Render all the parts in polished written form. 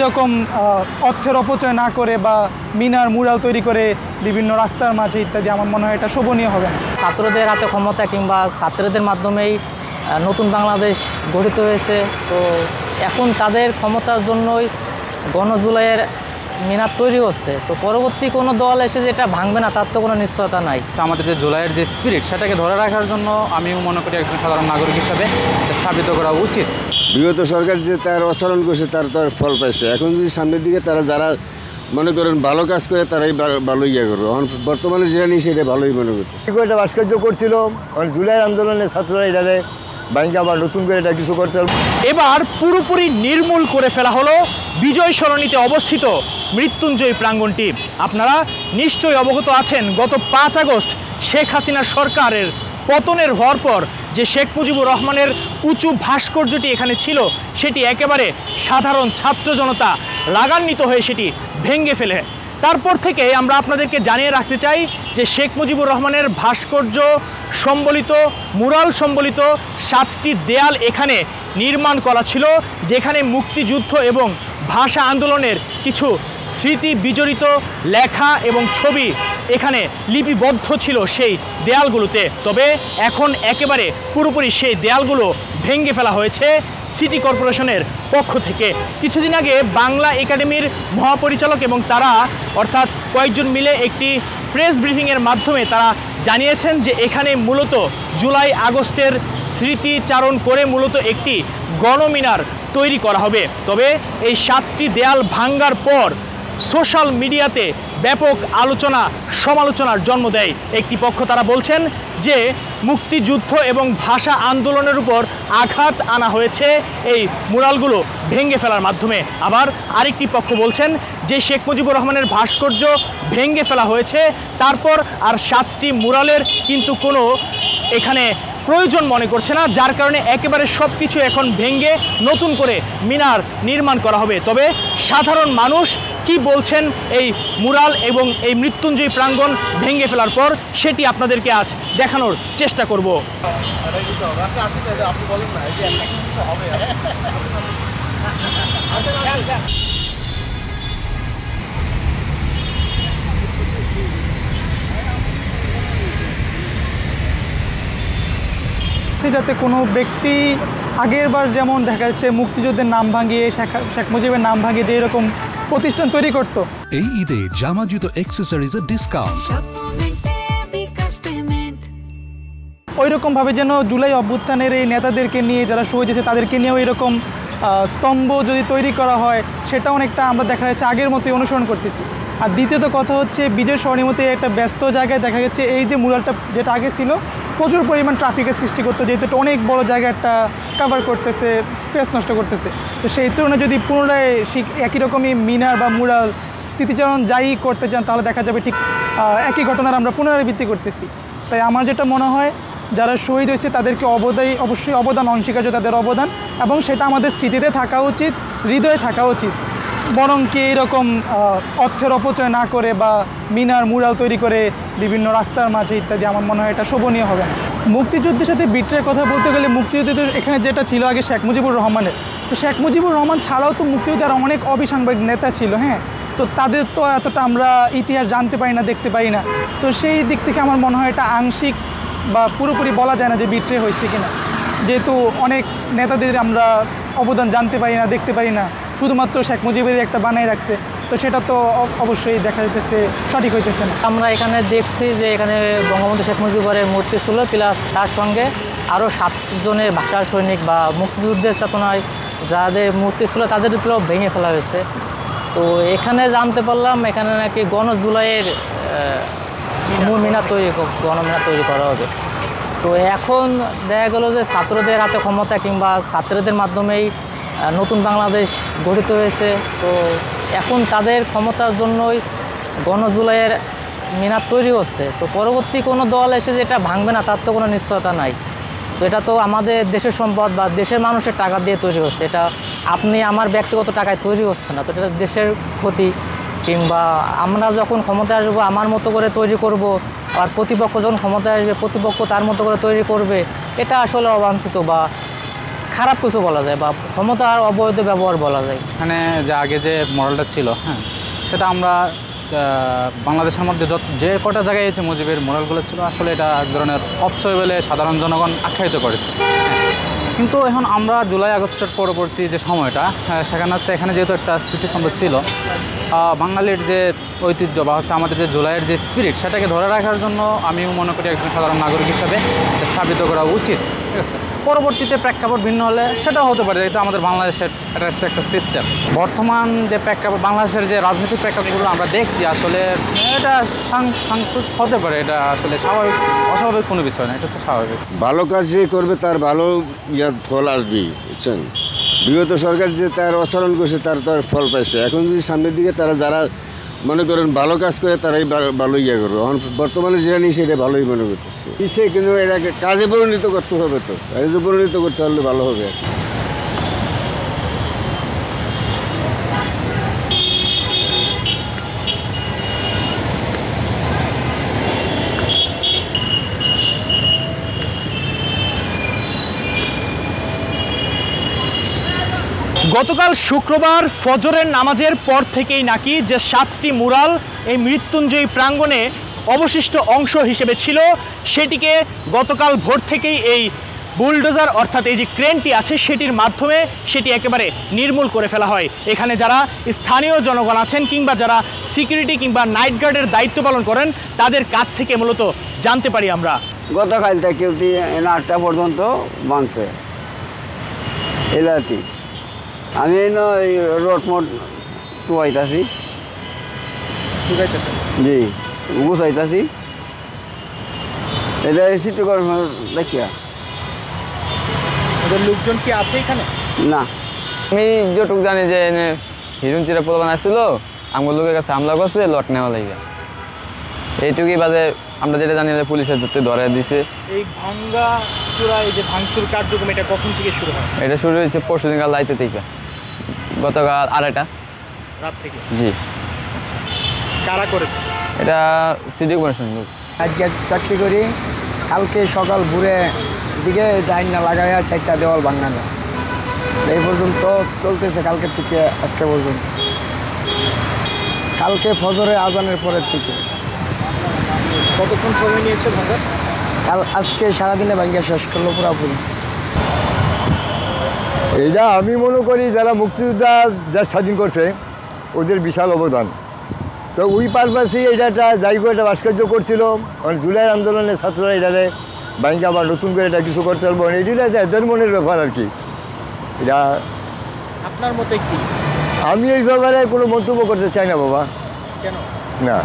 রকম অর্থের অপচয় না করে বা মিনার মুরাল তৈরি করে বিভিন্ন রাস্তার মাঝে ইত্যাদি, আমার মনে হয় এটা শোভনীয় হবে না। ছাত্রদের হাতে ক্ষমতা কিংবা ছাত্রদের মাধ্যমেই নতুন বাংলাদেশ গঠিত হয়েছে। তো এখন তাদের ক্ষমতার জন্যই গণজুলাইয়ের মিনার তৈরি হচ্ছে। তো পরবর্তী কোনো দল এসে যে এটা ভাঙবে না তার তো কোনো নিশ্চয়তা নাই। আমাদের যে জুলাইয়ের যে স্পিরিট সেটাকে ধরে রাখার জন্য আমিও মনে করি একজন সাধারণ নাগরিক হিসাবে স্থাপিত করা উচিত। বিগত সরকার যে তার আচরণ করছে তার তো ফল পাইছে। এখন যদি সামনের দিকে তারা যারা মনে করেন ভালো কাজ করে তারাই ভালো ইয়ে করবে। এখন বর্তমানে যেটা নিয়ে সেটা ভালোই মনে করতেছে। এটা ভাস্কর্য করছিল জুলাই আন্দোলনে ছাত্ররা এটারে ব্যাংকে আবার নতুন করে এটা কিছু করতে হবে। এবার পুরোপুরি নির্মূল করে ফেলা হলো বিজয় সরণিতে অবস্থিত মৃত্যুঞ্জয় প্রাঙ্গণটি। আপনারা নিশ্চয়ই অবগত আছেন, গত 5 আগস্ট শেখ হাসিনা সরকারের পতনের হওয়ার পর যে শেখ মুজিবুর রহমানের উঁচু ভাস্কর্যটি এখানে ছিল সেটি একেবারে সাধারণ ছাত্র জনতা রাগান্বিত হয়ে সেটি ভেঙে ফেলে। তারপর থেকে আমরা আপনাদেরকে জানিয়ে রাখতে চাই যে শেখ মুজিবুর রহমানের ভাস্কর্য সম্বলিত মুরাল সম্বলিত 7টি দেয়াল এখানে নির্মাণ করা ছিল, যেখানে মুক্তিযুদ্ধ এবং ভাষা আন্দোলনের কিছু স্মৃতি বিজড়িত লেখা এবং ছবি এখানে লিপিবদ্ধ ছিল সেই দেয়ালগুলোতে। তবে এখন একেবারে পুরোপুরি সেই দেয়ালগুলো ভেঙে ফেলা হয়েছে সিটি কর্পোরেশনের পক্ষ থেকে। কিছুদিন আগে বাংলা একাডেমির মহাপরিচালক এবং তারা অর্থাৎ কয়েকজন মিলে একটি প্রেস ব্রিফিংয়ের মাধ্যমে তারা জানিয়েছেন যে এখানে মূলত জুলাই আগস্টের স্মৃতিচারণ করে মূলত একটি গণমিনার তৈরি করা হবে। তবে এই 7টি দেয়াল ভাঙ্গার পর সোশ্যাল মিডিয়াতে ব্যাপক আলোচনা সমালোচনার জন্ম দেয় একটি পক্ষ। তারা বলছেন যে মুক্তিযুদ্ধ এবং ভাষা আন্দোলনের উপর আঘাত আনা হয়েছে এই মুরালগুলো ভেঙে ফেলার মাধ্যমে। আবার আরেকটি পক্ষ বলছেন যে শেখ মুজিবুর রহমানের ভাস্কর্য ভেঙে ফেলা হয়েছে, তারপর আর 7টি মুরালের কিন্তু কোনো এখানে প্রয়োজন মনে করছে না, যার কারণে একেবারে সব কিছু এখন ভেঙে নতুন করে মিনার নির্মাণ করা হবে। তবে সাধারণ মানুষ কি বলছেন এই মুরাল এবং এই মৃত্যুঞ্জয় প্রাঙ্গণ ভেঙে ফেলার পর সেটি আপনাদেরকে আজ দেখানোর চেষ্টা করব। যাতে কোনো ব্যক্তি আগের বার যেমন দেখা যাচ্ছে মুক্তিযুদ্ধের নাম ভাঙিয়ে শেখ মুজিবের নাম ভাঙিয়ে যে এরকম প্রতিষ্ঠান তৈরি করতো, এই ঈদে জামা জুতো অ্যাক্সেসরিজের ডিসকাউন্ট। ওই রকমভাবে যেন জুলাই অভ্যুত্থানের এই নেতাদেরকে নিয়ে যারা শহীদ হয়েছে তাদেরকে নিয়েও এরকম স্তম্ভ যদি তৈরি করা হয় সেটা অনেকটা আমরা দেখা যাচ্ছে আগের মতোই অনুসরণ করতেছি। আর দ্বিতীয়ত কথা হচ্ছে বিজয় সরণির মতো একটা ব্যস্ত জায়গায় দেখা যাচ্ছে এই যে মুরালটা যেটা আগে ছিল প্রচুর পরিমাণ ট্রাফিকের সৃষ্টি করতো, যেহেতু এটা অনেক বড় জায়গা একটা কাভার করতেছে, স্পেস নষ্ট করতেছে। তো সেই তুলনায় যদি পুনরায় একই রকমই মিনার বা মুরাল স্মৃতিচারণ যাই করতে চান তাহলে দেখা যাবে ঠিক একই ঘটনার আমরা পুনরাবৃত্তি করতেছি। তাই আমার যেটা মনে হয় যারা শহীদ হয়েছে তাদেরকে অবশ্যই অবদান অনস্বীকার্য তাদের অবদান, এবং সেটা আমাদের স্মৃতিতে থাকা উচিত, হৃদয়ে থাকা উচিত। বরং কি এরকম অর্থের অপচয় না করে বা মিনার মুরাল তৈরি করে বিভিন্ন রাস্তার মাঝে ইত্যাদি, আমার মনে হয় এটা শোভনীয় হবে না। মুক্তিযুদ্ধের সাথে বিট্রের কথা বলতে গেলে মুক্তিযুদ্ধের এখানে যেটা ছিল আগে শেখ মুজিবুর রহমানের, তো শেখ মুজিবুর রহমান ছাড়াও তো মুক্তিযুদ্ধের অনেক অবিসাংবাদিক নেতা ছিল, হ্যাঁ, তো তাদের তো এতটা আমরা ইতিহাস জানতে পারি না, দেখতে পারি না। তো সেই দিক থেকে আমার মনে হয় এটা আংশিক বা পুরোপুরি বলা যায় না যে বিট্রে হয়েছে কিনা, যেহেতু অনেক নেতাদের আমরা অবদান জানতে পারি না, দেখতে পারি না, শুধুমাত্র শেখ মুজিবের একটা বানাই রাখছে, তো সেটা তো অবশ্যই দেখা যেতেছে সঠিক হইতেছে না। আমরা এখানে দেখছি যে এখানে বঙ্গবন্ধু শেখ মুজিবের মূর্তি ছিল, প্লাস তার সঙ্গে আরও 7 জনের ভাষা সৈনিক বা মুক্তিযুদ্ধের চেতনায় যাদের মূর্তি ছিল তাদেরগুলো ভেঙে ফেলা হয়েছে। তো এখানে জানতে পারলাম এখানে নাকি গণজুলাইয়ের গণমিনার তৈরি করা হবে। তো এখন দেখা গেল যে ছাত্রদের হাতে ক্ষমতা কিংবা ছাত্রদের মাধ্যমেই নতুন বাংলাদেশ গঠিত হয়েছে। তো এখন তাদের ক্ষমতার জন্যই গণজুলাইয়ের মিনার তৈরি হচ্ছে। তো পরবর্তী কোনো দল এসে যে এটা ভাঙবে না তার তো কোনো নিশ্চয়তা নাই। তো এটা তো আমাদের দেশের সম্পদ বা দেশের মানুষের টাকা দিয়ে তৈরি হচ্ছে, এটা আপনি আমার ব্যক্তিগত টাকায় তৈরি হচ্ছে না। তো এটা দেশের ক্ষতি, কিংবা আমরা যখন ক্ষমতায় আসবো আমার মতো করে তৈরি করব, আর প্রতিপক্ষ যখন ক্ষমতায় আসবে প্রতিপক্ষ তার মতো করে তৈরি করবে, এটা আসলে অবাঞ্ছিত বা খারাপ কিছু বলা যায় বা ক্ষমতার অবৈধ ব্যবহার বলা যায়। এখানে যে আগে যে মডেলটা ছিল, হ্যাঁ, সেটা আমরা বাংলাদেশের মধ্যে যে কটা জায়গায় এসে মুজিবের মডেলগুলো ছিল, আসলে এটা এক ধরনের অপচয় বলে সাধারণ জনগণ আখ্যায়িত করেছে। কিন্তু এখন আমরা জুলাই আগস্টের পরবর্তী যে সময়টা, সেখানে হচ্ছে এখানে যেহেতু একটা স্মৃতিস্তম্ভ ছিল, বাঙালির যে ঐতিহ্য বা হচ্ছে আমাদের যে জুলাইয়ের যে স্পিরিট, সেটাকে ধরে রাখার জন্য আমিও মনে করি একজন সাধারণ নাগরিক হিসাবে স্থাপিত করা উচিত। ঠিক আছে, পরবর্তীতে প্রেক্ষাপট ভিন্ন হলে সেটাও হতে পারে, যেহেতু আমাদের বাংলাদেশের এটা হচ্ছে একটা সিস্টেম। বর্তমান যে প্রেক্ষাপট, বাংলাদেশের যে রাজনৈতিক প্রেক্ষাপটগুলো আমরা দেখছি, আসলে এটা সাংস্কৃতিক হতে পারে, এটা আসলে স্বাভাবিক, অস্বাভাবিক কোনো বিষয় না, এটা হচ্ছে স্বাভাবিক। ভালো কাজ যে করবে তার ভালো ফল আসবেই, বুঝছেন। বিগত সরকার যে তার আচরণ করছে তার ফল পাইছে। এখন যদি সামনের দিকে তারা যারা মনে করেন ভালো কাজ করে তারাই ভালো করবে। এখন বর্তমানে যেটা নিয়ে সেটা ভালোই মনে করতেছে, কিন্তু এটাকে কাজে পরিণত করতে হবে, তো কাজে পরিণত করতে হলে ভালো হবে আর কি। গতকাল শুক্রবার ফজরের নামাজের পর থেকেই নাকি যে 7টি মুরাল এই মৃত্যুঞ্জয়ী প্রাঙ্গণে অবশিষ্ট অংশ হিসেবে ছিল, সেটিকে গতকাল ভোর থেকেই এই বুলডোজার অর্থাৎ এই যে ক্রেনটি আছে সেটির মাধ্যমে সেটি একেবারে নির্মূল করে ফেলা হয়। এখানে যারা স্থানীয় জনগণ আছেন কিংবা যারা সিকিউরিটি কিংবা নাইট গার্ডের দায়িত্ব পালন করেন, তাদের কাছ থেকে মূলত জানতে পারি আমরা। গতকাল থেকে 8টা পর্যন্ত বাঁধছে এলাকাটি। আমি রোড মোড টুয়াইতাছি, জি গুছাইতাছি, এটা সিটি কর্পোরেশন দেখিয়া। লোকজন কি আছে এখানে? না, আমি যেটুকু জানি যে হিরুন চিরা প্রধান আসছিল, আমার লোকের কাছে হামলা করছে লট নেওয়া লাগে, এইটুকুই বাদে আমরা যেটা জানি যে পুলিশের ধরে দিছে। এই ভাঙ্গা চূড়া, এই যে ভাঙচুর কার্যক্রম, এটা কখন থেকে শুরু হয়? এটা শুরু হয়েছে পরশুদিন কাল রাইতে থেকে, গতকাল 2:30 রাত থেকে। জি। কারা করেছে এটা? সিটি কর্পোরেশন লোক। আজকে চাকরি করি, কালকে সকাল ভোরে দিকে ডাইনা লাগাইয়া 4টা দেওয়াল ভাঙানো, এই পর্যন্ত চলতেছে কালকের থেকে আজকে পর্যন্ত। কালকে ফজরে আজানের পরের থেকে। কতক্ষণ সময় নিয়েছে ভাঙা? আজকে সারাদিনে ভাঙ্গা শেষ করলো পুরোপুরি। এইটা আমি মনে করি যারা মুক্তিযোদ্ধা দেশ স্বাধীন করছে ওদের বিশাল অবদান। তো ওই পারপাসে এটা একটা জায়গা একটা ভাস্কর্য করছিল, মানে জুলাই আন্দোলনের ছাত্ররা এটারে ব্যাংকে আবার নতুন করে এটা কিছু করতে পারবো, এটা এদের মনের ব্যাপার আর কি। এটা আপনার মতে কি? আমি এই ব্যাপারে কোনো মন্তব্য করতে চাই না বাবা। কেন না?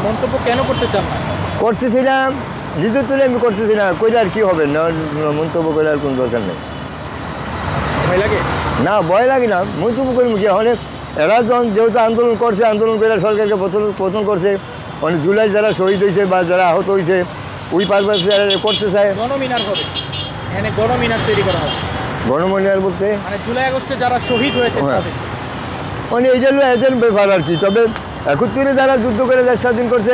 মন্তব্য কেন করতে চান না? করতেছি না, নিজের তুলে আমি করতেছি না, কইলে আর কি হবে না, মন্তব্য করে আর কোনো দরকার নেই। ভয় লাগে না? ভয় লাগে না, মন্তব্য করি কি অনেক। এরা যখন যেহেতু আন্দোলন করছে, আন্দোলন করে সরকারকে পতন করছে, মানে জুলাই যারা শহীদ হয়েছে বা যারা আহত হয়েছে ওই পারপাসে করতে চায়। গণমিনার হবে, এখানে গণমিনার তৈরি করা হবে। গণমিনার বলতে মানে জুলাই আগস্টে যারা শহীদ হয়েছে মানে এইটা হলো এদের ব্যাপার আর কি। তবে 71-এ যারা যুদ্ধ করে দেশ স্বাধীন করছে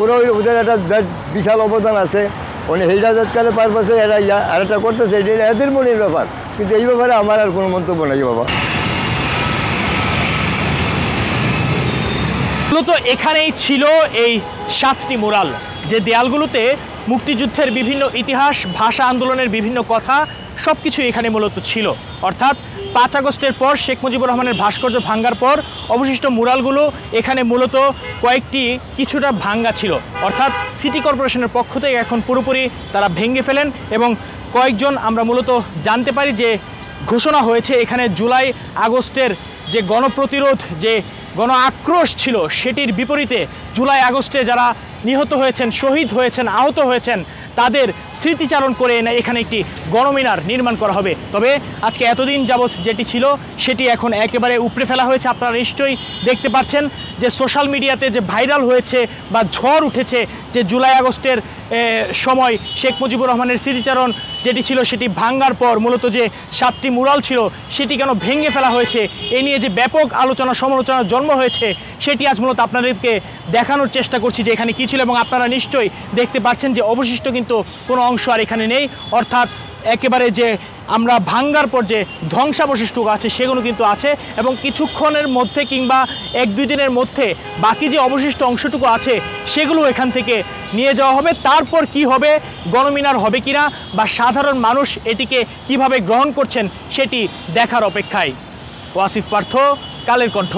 ওরা ওদের একটা বিশাল অবদান আছে, মানে এই রাজাতকালের পারপাসে এরা আরেকটা করতেছে, এটা এদের মনের ব্যাপার। কিন্তু এই ব্যাপারে আমার আর কোনো মন্তব্য নেই বাবা। মূলত এখানেই ছিল এই 7টি মুরাল, যে দেয়ালগুলোতে মুক্তিযুদ্ধের বিভিন্ন ইতিহাস, ভাষা আন্দোলনের বিভিন্ন কথা সব কিছু এখানে মূলত ছিল। অর্থাৎ 5 আগস্টের পর শেখ মুজিবুর রহমানের ভাস্কর্য ভাঙ্গার পর অবশিষ্ট মুরালগুলো এখানে মূলত কয়েকটি কিছুটা ভাঙ্গা ছিল, অর্থাৎ সিটি কর্পোরেশনের পক্ষ থেকে এখন পুরোপুরি তারা ভেঙে ফেলেন। এবং কয়েকজন আমরা মূলত জানতে পারি যে ঘোষণা হয়েছে এখানে জুলাই আগস্টের যে গণপ্রতিরোধ, যে গণ আক্রোশ ছিল, সেটির বিপরীতে জুলাই আগস্টে যারা নিহত হয়েছেন, শহীদ হয়েছেন, আহত হয়েছেন, তাদের স্মৃতিচারণ করে এখানে একটি গণমিনার নির্মাণ করা হবে। তবে আজকে এতদিন যাবৎ যেটি ছিল সেটি এখন একেবারে উপড়ে ফেলা হয়েছে। আপনারা নিশ্চয়ই দেখতে পাচ্ছেন যে সোশ্যাল মিডিয়াতে যে ভাইরাল হয়েছে বা ঝড় উঠেছে যে জুলাই আগস্টের সময় শেখ মুজিবুর রহমানের স্মৃতিচারণ যেটি ছিল সেটি ভাঙ্গার পর মূলত যে 7টি মুরাল ছিল সেটি কেন ভেঙে ফেলা হয়েছে, এ নিয়ে যে ব্যাপক আলোচনা সমালোচনার জন্ম হয়েছে সেটি আজ মূলত আপনাদেরকে দেখানোর চেষ্টা করছি যে এখানে কী ছিল। এবং আপনারা নিশ্চয়ই দেখতে পাচ্ছেন যে অবশিষ্ট কিন্তু কোনো অংশ আর এখানে নেই, অর্থাৎ একেবারে যে আমরা ভাঙ্গার পর যে ধ্বংসাবশেষটুকু আছে সেগুলো কিন্তু আছে, এবং কিছুক্ষণের মধ্যে কিংবা 1-2 দিনের মধ্যে বাকি যে অবশিষ্ট অংশটুকু আছে সেগুলো এখান থেকে নিয়ে যাওয়া হবে। তারপর কি হবে, গণমিনার হবে কিনা বা সাধারণ মানুষ এটিকে কিভাবে গ্রহণ করছেন সেটি দেখার অপেক্ষায়। ওয়াসিফ পার্থ, কালের কণ্ঠ।